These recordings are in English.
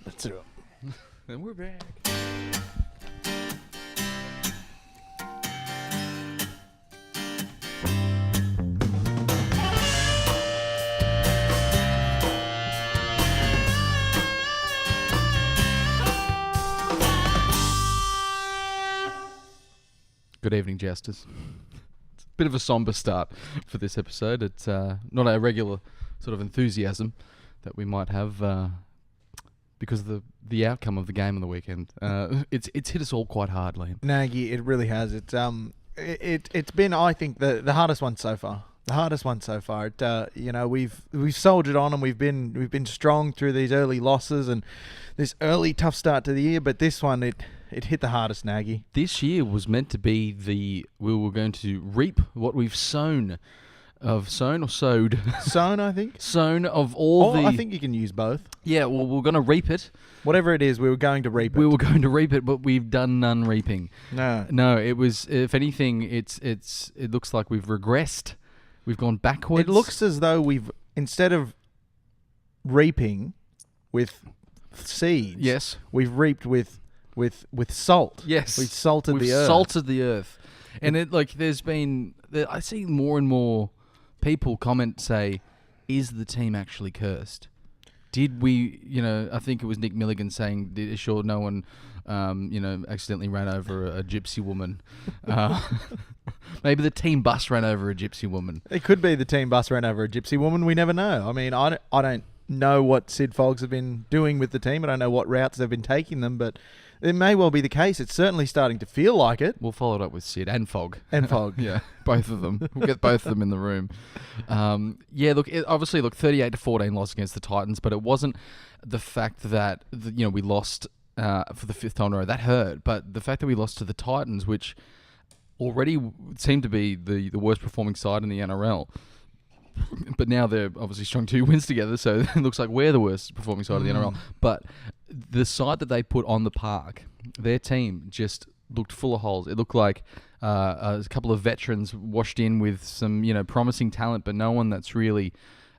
Let's do it. And we're back. Good evening, Jousters. It's a bit of a somber start for this episode. It's not a regular sort of enthusiasm that we might have because of the outcome of the game on the weekend. It's hit us all quite hard, Liam. Nagy, it really has. It's been, I think, the hardest one so far. The hardest one so far. We've soldiered on and we've been strong through these early losses and this early tough start to the year. But this one, it hit the hardest, Nagy. This year was meant to be we were going to reap what we've sown. Sown or sowed? Sown, I think. Sown of all I think you can use both. Yeah, well, we're going to reap it. Whatever it is, we were going to reap it. We were going to reap it, but we've done none reaping. No, it was. If anything, it looks like we've regressed. We've gone backwards. It looks as though we've, instead of reaping with seeds, yes, we've reaped with salt. Yes, we've salted the earth. We've salted the earth, and I see more and more people say, "Is the team actually cursed? Did we? I think it was Nick Milligan saying, "Sure, no one, accidentally ran over a gypsy woman." Maybe the team bus ran over a gypsy woman. It could be the team bus ran over a gypsy woman. We never know. I mean, I don't know what Sid Foggs have been doing with the team. I don't know what routes they've been taking them, but it may well be the case. It's certainly starting to feel like it. We'll follow it up with Sid and Fogg. And Fogg. Yeah, both of them. We'll get both of them in the room. Obviously, 38-14 loss against the Titans, but it wasn't the fact that we lost for the fifth time in a row. That hurt, but the fact that we lost to the Titans, which already seemed to be the worst performing side in the NRL. But now they're obviously strung 2 wins together, so it looks like we're the worst performing side of the NRL. But the side that they put on the park, their team just looked full of holes. It looked like a couple of veterans washed in with some, promising talent, but no one that's really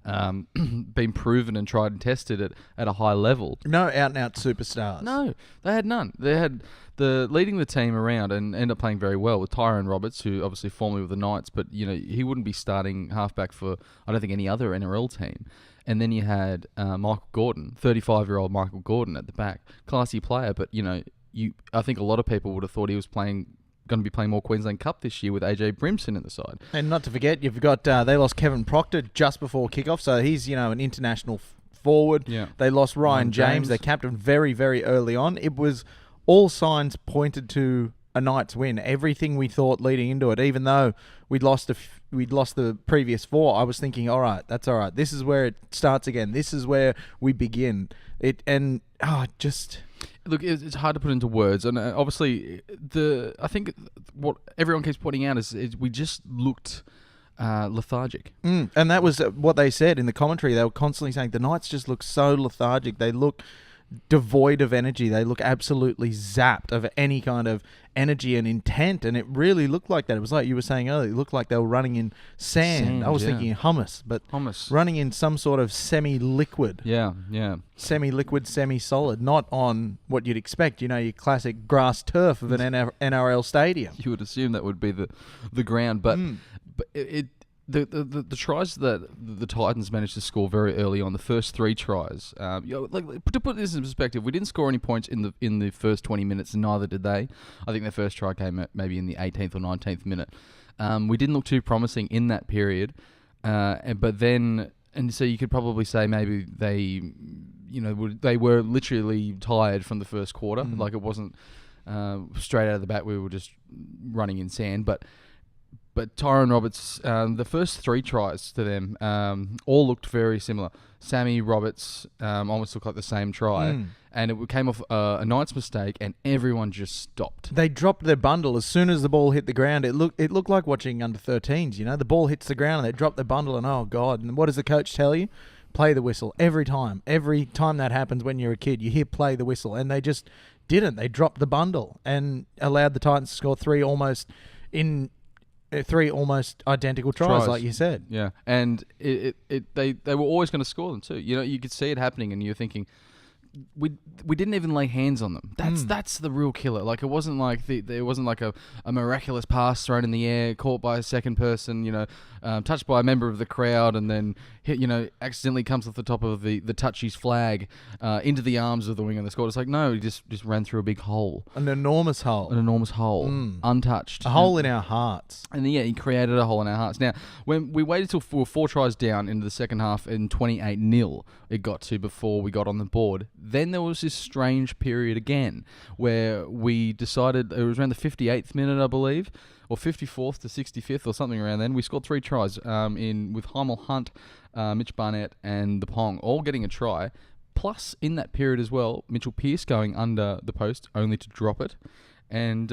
been proven and tried and tested at a high level. No out-and-out superstars. No, they had none. They had leading the team around and ended up playing very well with Tyrone Roberts, who obviously formerly with the Knights, but he wouldn't be starting halfback for I don't think any other NRL team. And then you had Michael Gordon, 35-year-old Michael Gordon at the back, classy player, but I think a lot of people would have thought he was going to be playing more Queensland Cup this year with AJ Brimson at the side. And not to forget, you've got they lost Kevin Proctor just before kickoff, so he's an international forward. Yeah. They lost Ryan James, their captain, very, very early on. It was all signs pointed to a Knights win. Everything we thought leading into it, even though we'd lost the previous 4, I was thinking, all right, that's all right. This is where it starts again. This is where we begin. Look, it's hard to put into words, and obviously, I think what everyone keeps pointing out is we just looked lethargic. And that was what they said in the commentary. They were constantly saying the Knights just look so lethargic. They look devoid of energy. They look absolutely zapped of any kind of energy and intent, and it really looked like that. It was like you were saying earlier, it looked like they were running in sand. I was thinking hummus, but running in some sort of semi-liquid. Yeah. Semi-liquid, semi-solid, not on what you'd expect, your classic grass turf of an NRL stadium. You would assume that would be the ground, but the tries that the Titans managed to score very early on, the first 3 tries, to put this in perspective, we didn't score any points in the first 20 minutes, and neither did they. I think their first try came at maybe in the 18th or 19th minute. We didn't look too promising in that period, but then, and so you could probably say maybe they were literally tired from the first quarter. Like it wasn't straight out of the bat. We were just running in sand, but Tyrone Roberts, the first 3 tries to them all looked very similar. Sammy Roberts almost looked like the same try, and it came off a Knights mistake, and everyone just stopped. They dropped their bundle as soon as the ball hit the ground. It looked like watching under-13s. The ball hits the ground and they drop their bundle, and oh God! And what does the coach tell you? Play the whistle every time. Every time that happens when you're a kid, you hear play the whistle, and they just didn't. They dropped the bundle and allowed the Titans to score 3 almost identical tries, like you said. Yeah, and they were always going to score them too. You could see it happening, and you're thinking, we didn't even lay hands on them. That's the real killer. Like it wasn't like there wasn't like a miraculous pass thrown in the air, caught by a second person, touched by a member of the crowd, and then hit, accidentally comes off the top of the touchy's flag into the arms of the winger that scored. It's like no, he just ran through a big hole, an enormous hole, untouched, a hole in our hearts. And he created a hole in our hearts. Now, when we waited till we were 4 tries down into the second half and 28-0 it got to before we got on the board, then there was this strange period again where we decided, it was around the 58th minute, I believe, or 54th to 65th or something around then. We scored 3 tries with Heimel Hunt, Mitch Barnett and the Pong all getting a try. Plus, in that period as well, Mitchell Pearce going under the post only to drop it. And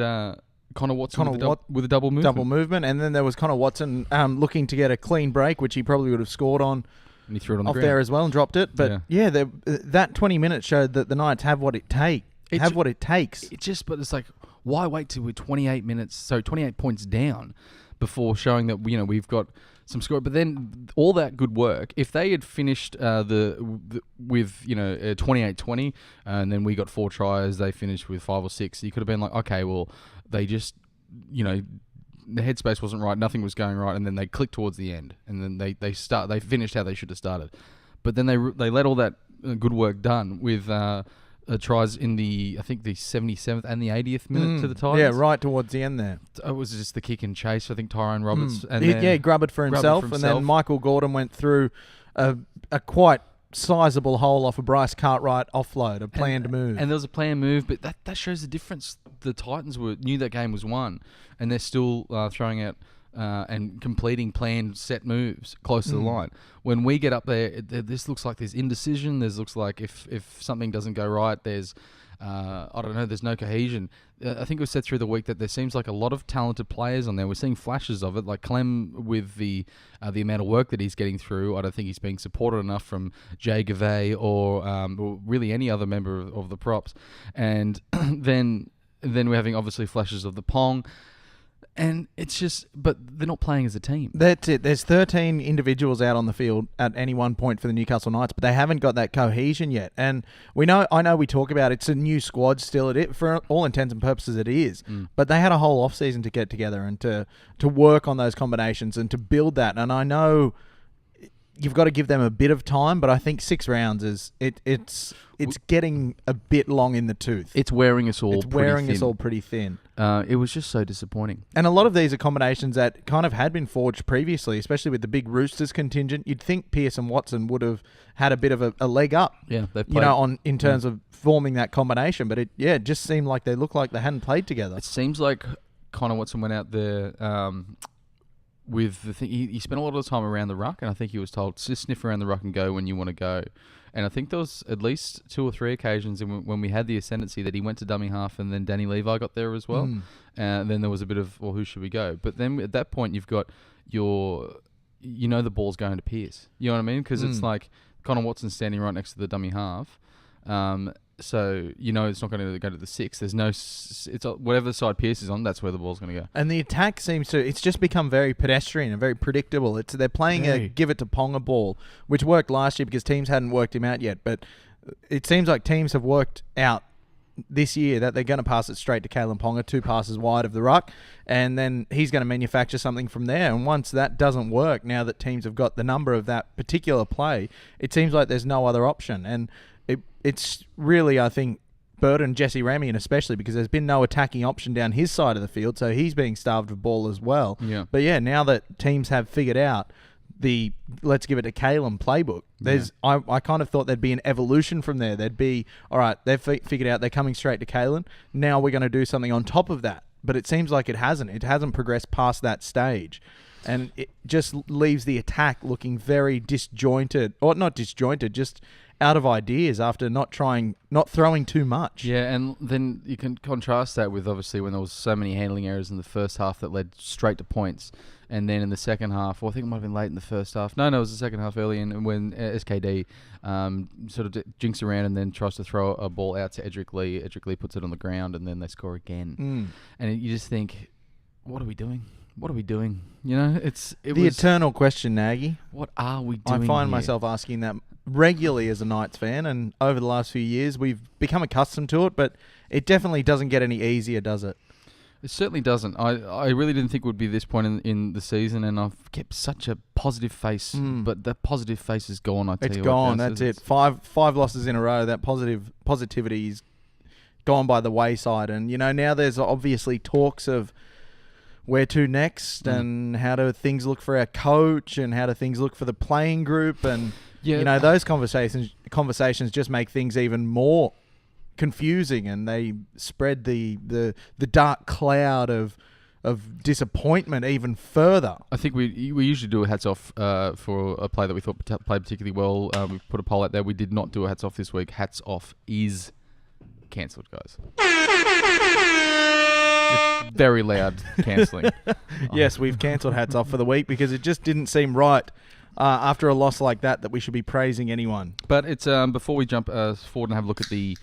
Connor Watson with a double movement. Double movement. And then there was Connor Watson looking to get a clean break, which he probably would have scored on. And he threw it on the off ground there as well and dropped it. But that 20 minutes showed that the Knights have what it takes. But it's like, why wait till we're 28 points down before showing that we've got some score? But then all that good work, if they had finished with 28-20 and then we got 4 tries, they finished with 5 or 6, you could have been like, okay, well, they just the headspace wasn't right, nothing was going right, and then they clicked towards the end, and then they finished how they should have started. But then they let all that good work done with tries in the 77th and the 80th minute to the Titans. Yeah, right towards the end there. It was just the kick and chase. I think Tyrone Roberts and he grubbed it for himself, and then Michael Gordon went through a quite sizable hole off a Bryce Cartwright offload, a planned move. And there was a planned move, but that shows the difference. The Titans knew that game was won, and they're still throwing out and completing planned set moves close to the line. When we get up there, this looks like there's indecision. This looks like if something doesn't go right, there's there's no cohesion. I think it was said through the week that there seems like a lot of talented players on there. We're seeing flashes of it, like Clem with the amount of work that he's getting through. I don't think he's being supported enough from Jay Gavay or really any other member of the props. And then we're having obviously flashes of the Pong. And it's just, but they're not playing as a team. That's it. There's 13 individuals out on the field at any one point for the Newcastle Knights, but they haven't got that cohesion yet. And I know we talk about it's a new squad still. For all intents and purposes, it is. But they had a whole off season to get together and to work on those combinations and to build that. And I know you've got to give them a bit of time, but I think 6 rounds it's getting a bit long in the tooth. It's wearing us all. Pretty thin. It was just so disappointing. And a lot of these are combinations that kind of had been forged previously, especially with the big Roosters contingent. You'd think Pearce and Watson would have had a bit of a leg up. Yeah, they've played, in terms of forming that combination, but it just seemed like they looked like they hadn't played together. It seems like Connor Watson went out there with the thing. He spent a lot of the time around the ruck, and I think he was told just sniff around the ruck and go when you want to go. And I think there was at least 2 or 3 occasions when we had the ascendancy that he went to dummy half, and then Danny Levi got there as well. And then there was a bit of, well, who should we go? But then at that point, you've got the ball's going to Pearce. You know what I mean? Because it's like Connor Watson's standing right next to the dummy half. So it's not going to go to the 6. There's no. It's whatever side Pearce is on. That's where the ball's going to go. And the attack seems to. It's just become very pedestrian and very predictable. They're playing a give it to Ponga ball, which worked last year because teams hadn't worked him out yet. But it seems like teams have worked out this year that they're going to pass it straight to Kalen Ponga, 2 passes wide of the ruck, and then he's going to manufacture something from there. And once that doesn't work, now that teams have got the number of that particular play, it seems like there's no other option. And it's really, I think, burdened Jesse Ramian especially because there's been no attacking option down his side of the field, so he's being starved of ball as well. Yeah. But now that teams have figured out the let's give it to Kalen playbook, I kind of thought there'd be an evolution from there. There'd be, all right, they've figured out they're coming straight to Kalen. Now we're going to do something on top of that. But it seems like it hasn't. It hasn't progressed past that stage. And it just leaves the attack looking very disjointed, or not disjointed, just out of ideas after not throwing too much. Yeah, and then you can contrast that with obviously when there was so many handling errors in the first half that led straight to points, and then in the second half, I think it might have been late in the first half. No, it was the second half early, and when SKD sort of jinks around and then tries to throw a ball out to Edric Lee. Edric Lee puts it on the ground, and then they score again. And you just think, what are we doing? What are we doing? You know, it The was eternal question, Nagy. what are we doing? I find here? myself asking that regularly as a Knights fan, and over the last few years, we've become accustomed to it, but it definitely doesn't get any easier, does it? It certainly doesn't. I really didn't think it would be this point in the season, and I've kept such a positive face, but the positive face is gone. I tell It's you gone. what, That's it. Five losses in a row. That positivity's gone by the wayside, and now there's obviously talks of where to next, and how do things look for our coach, and how do things look for the playing group, and those conversations just make things even more confusing, and they spread the dark cloud of disappointment even further. I think we usually do a hats off for a play that we thought played particularly well. We put a poll out there. We did not do a hats off this week. Hats off is cancelled, guys. It's very loud cancelling. Yes, we've cancelled hats off for the week because it just didn't seem right after a loss like that we should be praising anyone. But it's before we jump forward and have a look at the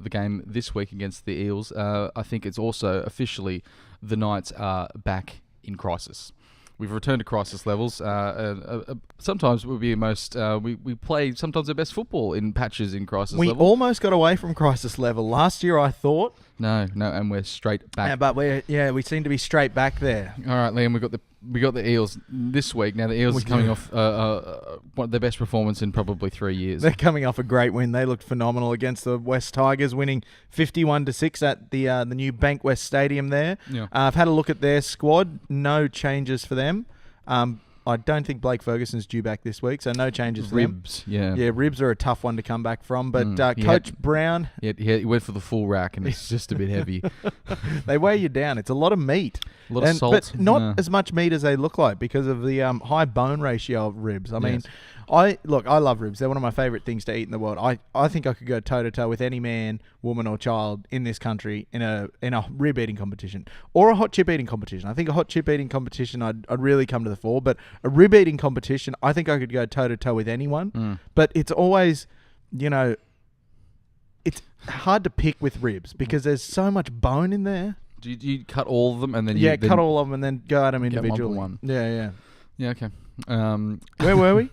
game this week against the Eels, I think it's also officially the Knights are back in crisis. We've returned to crisis levels. Sometimes we'll be we play sometimes our best football in patches in crisis level. We almost got away from crisis level last year, I thought. No, and we're straight back. Yeah, but we seem to be straight back there. All right, Liam, we got the Eels this week. Now the Eels are coming off one of their best performance in probably 3 years. They're coming off a great win. They looked phenomenal against the West Tigers, winning 51-6 at the new Bankwest Stadium there. Yeah. I've had a look at their squad. No changes for them. I don't think Blake Ferguson's due back this week, so no changes for Ribs, them. Yeah, ribs are a tough one to come back from. But Coach Brown... he went for the full rack, and it's just a bit heavy. They weigh you down. It's a lot of meat. A lot of salt. But not as much meat as they look like because of the high bone ratio of ribs. I mean, I love ribs. They're one of my favourite things to eat in the world. I think I could go toe-to-toe with any man, woman or child in this country in a rib eating competition or a hot chip eating competition. I think a hot chip eating competition I'd really come to the fore, but a rib eating competition, I think I could go toe-to-toe with anyone. But it's always, it's hard to pick with ribs because there's so much bone in there. Do you cut all of them and then cut all of them and then go at them individually? One. Yeah. Yeah, okay. Where were we?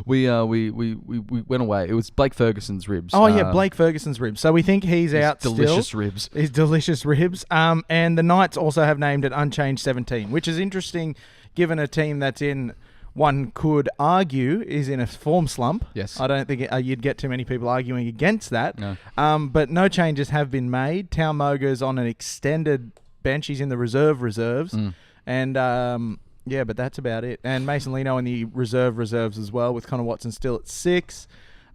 we went away. It was Blake Ferguson's ribs. Oh yeah, Blake Ferguson's ribs. So we think he's out delicious still. Ribs. His delicious ribs. And the Knights also have named it Unchanged 17, which is interesting given a team that's in, one could argue, is in a form slump. Yes. I don't think you'd get too many people arguing against that. No. But no changes have been made. Tao Moga's on an extended bench. He's in the reserves. And yeah, but that's about it. And Mason Lino in the reserves as well, with Connor Watson still at 6.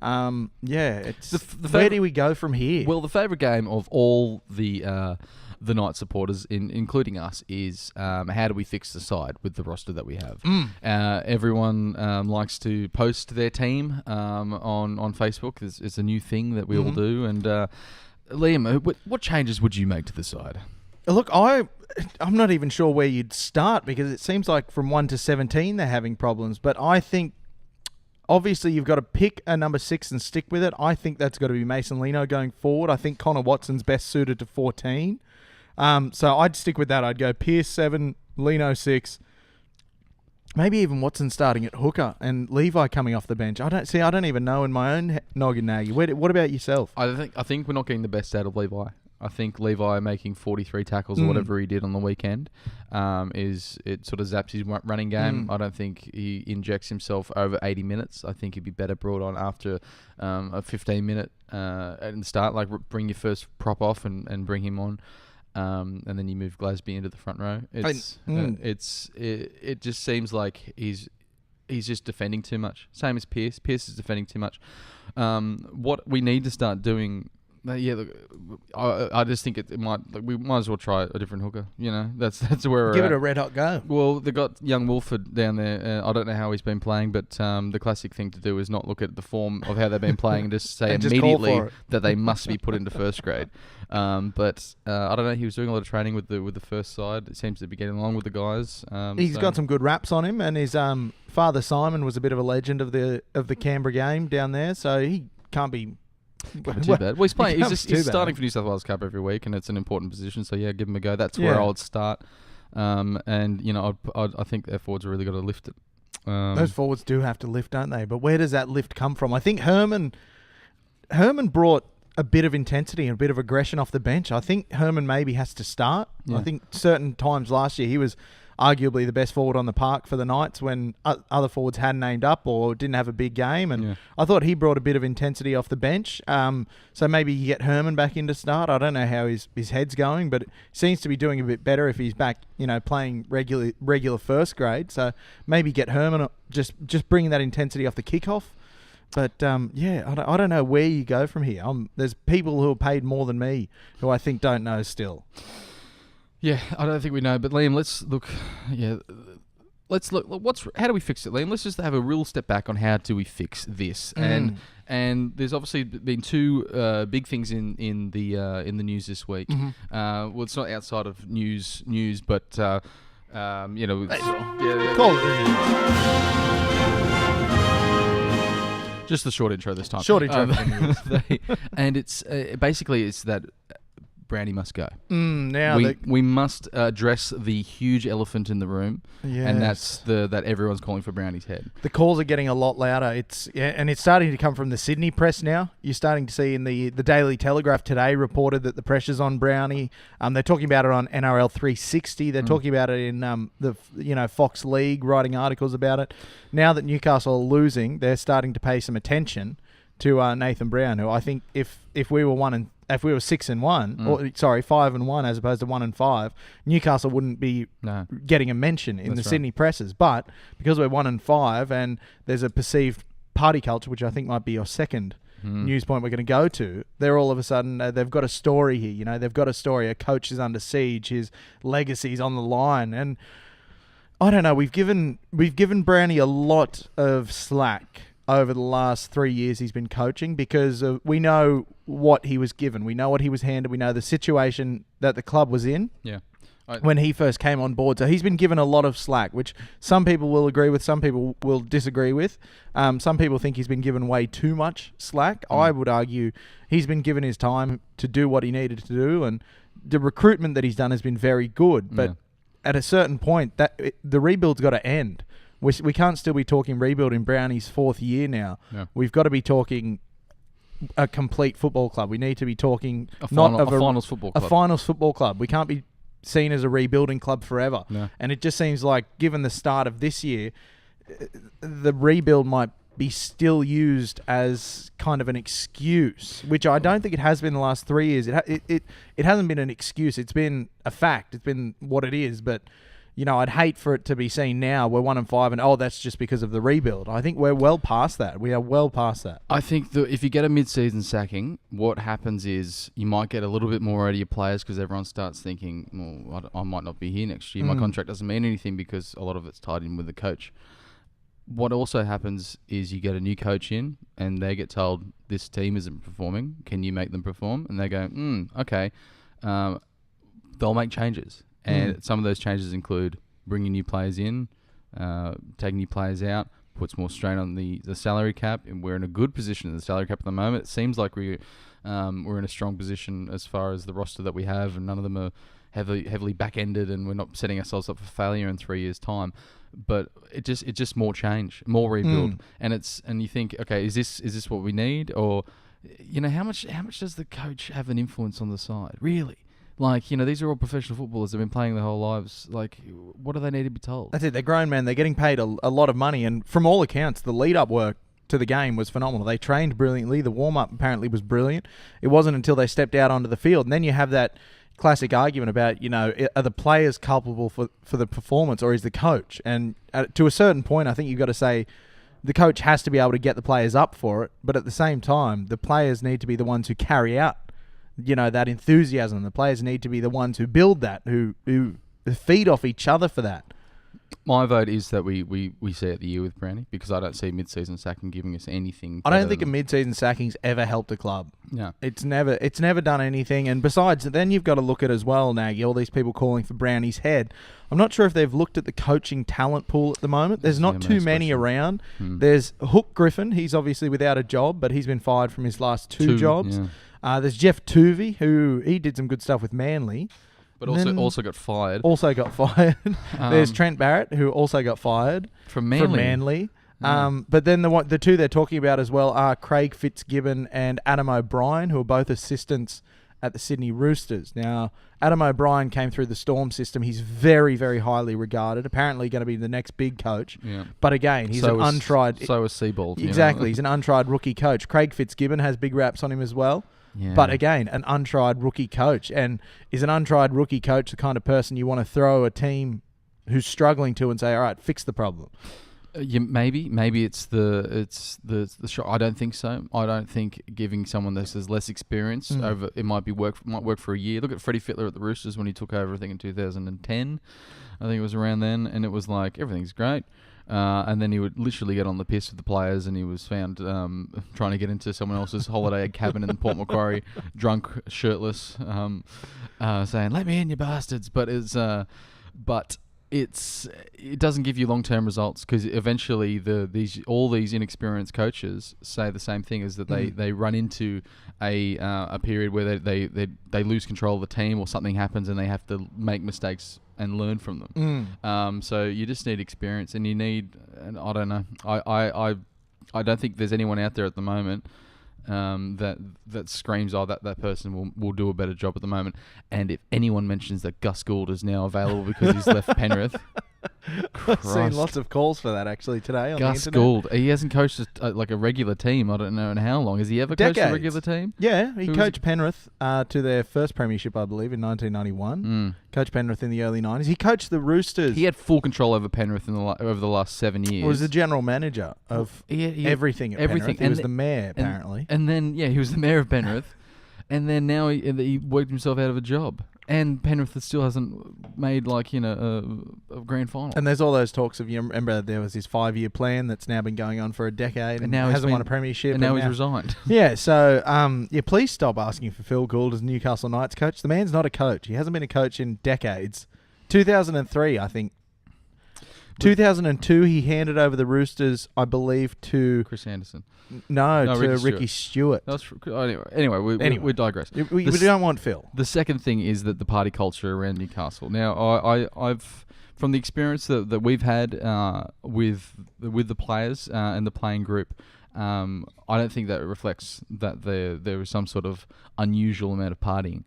It's where do we go from here? Well, the favourite game of all the Knights supporters, including us, is how do we fix the side with the roster that we have? Everyone likes to post their team on Facebook. It's a new thing that we all do. And Liam, what changes would you make to the side? Look, I'm not even sure where you'd start because it seems like from 1 to 17 they're having problems. But I think obviously you've got to pick a number 6 and stick with it. I think that's got to be Mason Lino going forward. I think Connor Watson's best suited to 14. So I'd stick with that. I'd go Pearce 7, Lino 6. Maybe even Watson starting at hooker and Levi coming off the bench. I don't even know in my own noggin, Nagy. What about yourself? I think we're not getting the best out of Levi. I think Levi making 43 tackles or whatever he did on the weekend it sort of zaps his running game. I don't think he injects himself over 80 minutes. I think he'd be better brought on after a 15-minute at the start, like bring your first prop off and bring him on. And then you move Glasby into the front row. It just seems like he's just defending too much. Same as Pearce. Pearce is defending too much. What we need to start doing. Look, I just think we might as well try a different hooker. That's where we're Give at. it a red hot go. Well, they got young Wolford down there. I don't know how he's been playing, but the classic thing to do is not look at the form of how they've been playing and just say immediately that they must be put into first grade. But I don't know. He was doing a lot of training with the first side. It seems to be getting along with the guys. He's got some good raps on him, and his father Simon was a bit of a legend of the Canberra game down there, so he can't be too bad. Well, he's playing. He's starting for New South Wales Cup every week, and it's an important position. So yeah, give him a go. That's where I would start. And I think their forwards are really got to lift it. Those forwards do have to lift, don't they? But where does that lift come from? I think Herman brought a bit of intensity and a bit of aggression off the bench. I think Herman maybe has to start. Yeah. I think certain times last year he was arguably the best forward on the park for the Knights when other forwards hadn't aimed up or didn't have a big game. And I thought he brought a bit of intensity off the bench. So maybe you get Herman back in to start. I don't know how his head's going, but it seems to be doing a bit better if he's back, playing regular first grade. So maybe get Herman just bringing that intensity off the kickoff. But, I don't know where you go from here. There's people who are paid more than me who I think don't know still. Yeah, I don't think we know. But, Liam, let's look. Yeah, let's look. How do we fix it, Liam? Let's just have a real step back on how do we fix this. And there's obviously been two big things in the news this week. Mm-hmm. Well, it's not outside of news, but Call just the short intro this time. Short intro. And it's basically it's that Brownie must go. We must address the huge elephant in the room, and that's that everyone's calling for Brownie's head. The calls are getting a lot louder. And it's starting to come from the Sydney press now. You're starting to see in the Daily Telegraph today reported that the pressure's on Brownie. They're talking about it on NRL 360. They're talking about it in the Fox League, writing articles about it. Now that Newcastle are losing, they're starting to pay some attention to Nathan Brown, who I think if we were 6-1, or 5-1 as opposed to 1-5, Newcastle wouldn't be getting a mention in the Sydney presses. But because we're 1-5 and there's a perceived party culture, which I think might be your second news point we're going to go to, they're all of a sudden they've got a story here. They've got a story. A coach is under siege. His legacy's on the line, and I don't know. We've given Brownie a lot of slack over the last 3 years he's been coaching because we know what he was given. We know what he was handed. We know the situation that the club was in when he first came on board. So he's been given a lot of slack, which some people will agree with, some people will disagree with. Some people think he's been given way too much slack. I would argue he's been given his time to do what he needed to do, and the recruitment that he's done has been very good. But at a certain point, the rebuild's got to end. We can't still be talking rebuild in Brownie's fourth year now. Yeah. We've got to be talking a complete football club. We need to be talking a finals football club. A finals football club. We can't be seen as a rebuilding club forever. No. And it just seems like, given the start of this year, the rebuild might be still used as kind of an excuse, which I don't think it has been the last 3 years. It hasn't been an excuse. It's been a fact. It's been what it is. But I'd hate for it to be seen now we're 1-5 and that's just because of the rebuild. I think we're well past that. We are well past that. I think that if you get a mid-season sacking, what happens is you might get a little bit more out of your players because everyone starts thinking, well, I might not be here next year. My contract doesn't mean anything because a lot of it's tied in with the coach. What also happens is you get a new coach in and they get told this team isn't performing. Can you make them perform? And they go, okay. They'll make changes. And some of those changes include bringing new players in, taking new players out, puts more strain on the salary cap. And we're in a good position in the salary cap at the moment. It seems like we're in a strong position as far as the roster that we have, and none of them are heavily back-ended, and we're not setting ourselves up for failure in 3 years' time. But it just more change, more rebuild, and you think, okay, is this what we need, or how much does the coach have an influence on the side, really? Like, these are all professional footballers. They've been playing their whole lives. Like, what do they need to be told? That's it. They're grown men. They're getting paid a lot of money. And from all accounts, the lead-up work to the game was phenomenal. They trained brilliantly. The warm-up apparently was brilliant. It wasn't until they stepped out onto the field. And then you have that classic argument about, are the players culpable for the performance, or is the coach? And to a certain point, I think you've got to say the coach has to be able to get the players up for it. But at the same time, the players need to be the ones who carry out that enthusiasm. The players need to be the ones who build that, who feed off each other for that. My vote is that we see out the year with Brownie, because I don't see mid-season sacking giving us anything. I don't think a mid-season sacking's ever helped a club. No. It's never done anything. And besides, then you've got to look at as well, Nagy, all these people calling for Brownie's head. I'm not sure if they've looked at the coaching talent pool at the moment. There's not too many around. There's Hook Griffin. He's obviously without a job, but he's been fired from his last two jobs. Yeah. There's Jeff Tuvey, who he did some good stuff with Manly. But And then also got fired. Also got fired. There's Trent Barrett, who also got fired From Manly. But then the two they're talking about as well are Craig Fitzgibbon and Adam O'Brien, who are both assistants at the Sydney Roosters. Now, Adam O'Brien came through the Storm system. He's very, very highly regarded. Apparently going to be the next big coach. Yeah. But again, he's untried. So is Seabold. Exactly. He's an untried rookie coach. Craig Fitzgibbon has big raps on him as well. Yeah. But again, an untried rookie coach. And is an untried rookie coach the kind of person you want to throw a team who's struggling to and say, all right, fix the problem? Maybe it's the shot. I don't think so. I don't think giving someone that has less experience over it might work for a year. Look at Freddie Fittler at the Roosters when he took over. I think in 2010, I think it was around then, and it was like everything's great. And then he would literally get on the piss with the players, and he was found trying to get into someone else's holiday cabin in Port Macquarie, drunk, shirtless, saying "Let me in, you bastards!" But it doesn't give you long-term results, because eventually all these inexperienced coaches say the same thing, is that they run into a period where they lose control of the team, or something happens and they have to make mistakes and learn from them. So you just need experience, and I don't know. I don't think there's anyone out there at the moment that screams, oh, that person will do a better job at the moment. And if anyone mentions that Gus Gould is now available because he's left Penrith, I've seen lots of calls for that actually today on Gus the internet. Gould, he hasn't coached like a regular team. I don't know in how long. Has he ever coached a regular team? Yeah, he coached Penrith to their first premiership, I believe, in 1991. Coached Penrith in the early 90s. He coached the Roosters. He had full control over Penrith over the last 7 years. He was the general manager of everything at Penrith. He was the mayor, apparently. And then, he was the mayor of Penrith. And then now he worked himself out of a job. And Penrith still hasn't made a grand final. And there's all those talks of, you remember there was his 5-year plan that's now been going on for a decade, and now hasn't won a premiership. And now he's resigned. Yeah, so please stop asking for Phil Gould as Newcastle Knights coach. The man's not a coach. He hasn't been a coach in decades. 2003, I think. 2002, he handed over the Roosters, I believe, to Chris Anderson. No, to Ricky Stewart. Anyway, we digress. We don't want Phil. The second thing is that the party culture around Newcastle. Now, I've from the experience that we've had with the players and the playing group, I don't think that reflects that there was some sort of unusual amount of partying.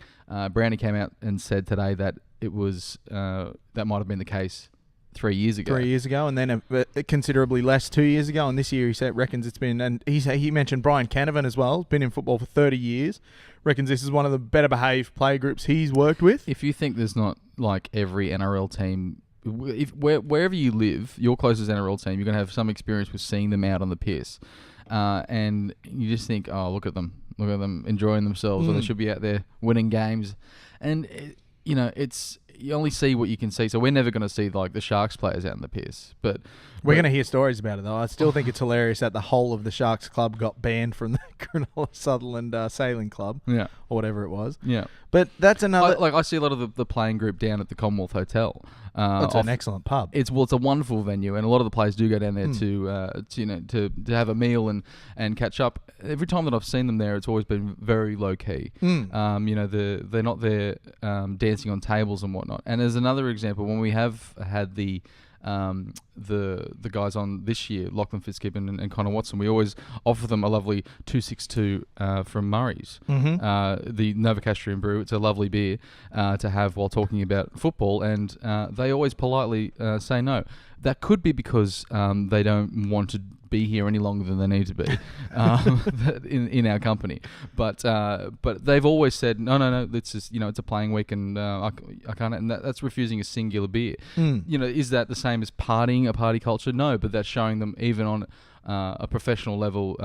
Brownie came out and said today that it was that might have been the case 3 years ago. 3 years ago, and then considerably less 2 years ago. And this year he reckons it's been, and he mentioned Brian Canavan as well, been in football for 30 years, reckons this is one of the better behaved play groups he's worked with. If you think there's not like every NRL team, wherever you live, your closest NRL team, you're going to have some experience with seeing them out on the piss. And you just think, oh, look at them enjoying themselves, or they should be out there winning games. And, you only see what you can see. So we're never going to see like the Sharks players out in the piss. But we're going to hear stories about it, though. I still think it's hilarious that the whole of the Sharks club got banned from the Cronulla Sutherland Sailing Club, or whatever it was. Yeah, but that's another. I see a lot of the playing group down at the Commonwealth Hotel. It's an excellent pub. It's a wonderful venue, and a lot of the players do go down there to have a meal and catch up. Every time that I've seen them there, it's always been very low key. They're not there dancing on tables and whatnot. And as another example, when we have had the guys on this year, Lachlan Fitzgibbon and Connor Watson, we always offer them a lovely 262 from Murray's, the Novocastrian Brew. It's a lovely beer to have while talking about football, and they always politely say no. That could be because they don't want to be here any longer than they need to be in our company, but they've always said no. It's just it's a playing week, and I can't. And that's refusing a singular beer. Is that the same as partying, a party culture? No, but that's showing them even on a professional level.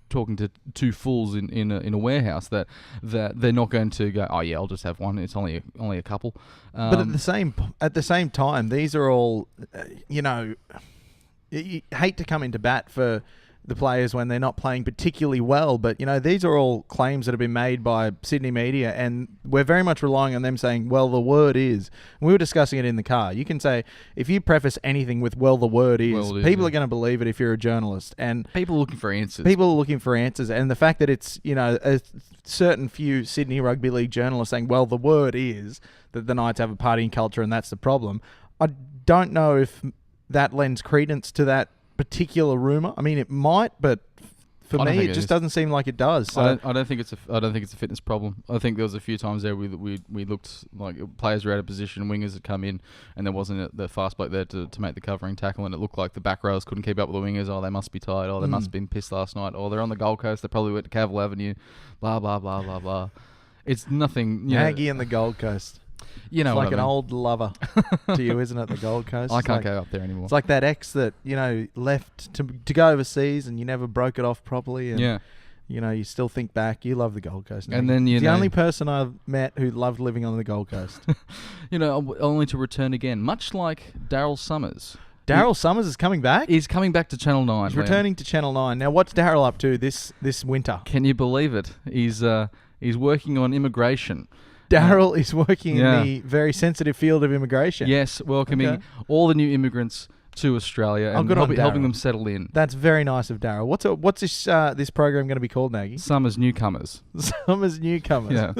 Talking to two fools in a warehouse that they're not going to go, oh yeah, I'll just have one. It's only a couple. But at the same time, these are all you hate to come into bat for the players when they're not playing particularly well. But, these are all claims that have been made by Sydney media, and we're very much relying on them saying, well, the word is. And we were discussing it in the car. You can say, if you preface anything with, well, the word is, people are going to believe it if you're a journalist. And people are looking for answers. People are looking for answers. And the fact that it's, a certain few Sydney Rugby League journalists saying, well, the word is that the Knights have a partying culture and that's the problem. I don't know if that lends credence to that particular rumor. I mean, it might, but for me, it just doesn't seem like it does. So I don't think it's a fitness problem. I think there was a few times there we looked like players were out of position, wingers had come in, and there wasn't the fast bloke there to make the covering tackle, and it looked like the back rows couldn't keep up with the wingers. Oh, they must be tired. Oh, they must have been pissed last night. Oh, they're on the Gold Coast. They probably went to Cavill Avenue. Blah blah blah blah blah. It's nothing. Maggie and the Gold Coast. You know, it's what like I mean. an old lover to you, isn't it? The Gold Coast. I can't go up there anymore. It's like that ex that left to go overseas, and you never broke it off properly. And, you still think back. You love the Gold Coast. And then the only person I've met who loved living on the Gold Coast. Only to return again, much like Daryl Summers. Daryl Summers is coming back? He's coming back to Channel 9. He's returning to Channel 9. Now, what's Daryl up to this winter? Can you believe it? He's working on immigration. Daryl is working in the very sensitive field of immigration. Yes, welcoming all the new immigrants to Australia and helping them settle in. That's very nice of Daryl. What's this program going to be called, Nagy? Summer's Newcomers. Summer's Newcomers. Yeah.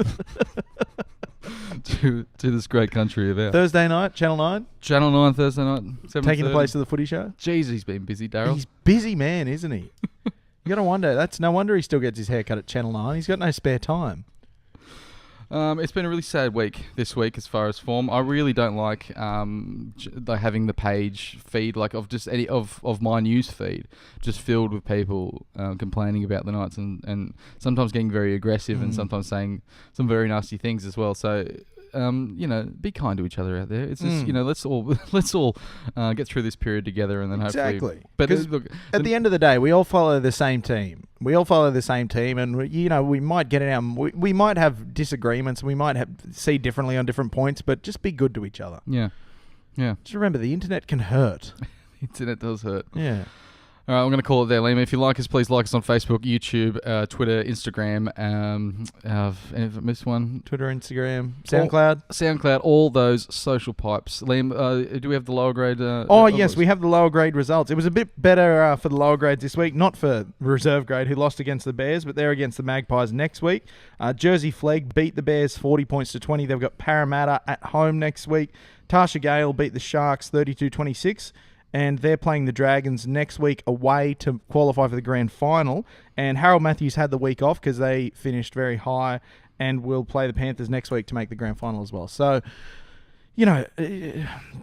to this great country of ours. Thursday night, Channel 9? Channel 9, Thursday night. Taking the place of the footy show? Jeez, he's been busy, Daryl. He's busy man, isn't he? You got to wonder. That's no wonder he still gets his hair cut at Channel 9. He's got no spare time. It's been a really sad week this week as far as form. I really don't like having the page feed of my news feed just filled with people complaining about the Knights and sometimes getting very aggressive and sometimes saying some very nasty things as well. So be kind to each other out there. It's just let's all get through this period together and then hopefully. But look, at the end of the day, we all follow the same team. And we might get in we might have disagreements. We might see differently on different points, but just be good to each other. Yeah. Just remember, the internet can hurt. The internet does hurt. Yeah. All right, I'm going to call it there, Liam. If you like us, please like us on Facebook, YouTube, Twitter, Instagram. If I missed one? Twitter, Instagram, SoundCloud. All those social pipes. Liam, do we have the lower grade? Yes, we have the lower grade results. It was a bit better for the lower grades this week, not for reserve grade, who lost against the Bears, but they're against the Magpies next week. Jersey Flegg beat the Bears 40 points to 20. They've got Parramatta at home next week. Tarsha Gale beat the Sharks 32-26. And they're playing the Dragons next week away to qualify for the grand final. And Harold Matthews had the week off because they finished very high and will play the Panthers next week to make the grand final as well. So,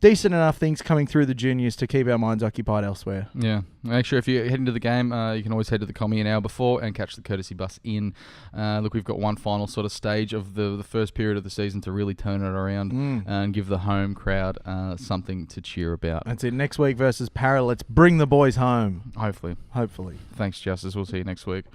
decent enough things coming through the juniors to keep our minds occupied elsewhere. Yeah. Make sure if you're heading to the game, you can always head to the commie an hour before and catch the courtesy bus in. Look, we've got one final sort of stage of the first period of the season to really turn it around and give the home crowd something to cheer about. That's it. Next week versus Para. Let's bring the boys home. Hopefully. Hopefully. Thanks, Jousters. We'll see you next week.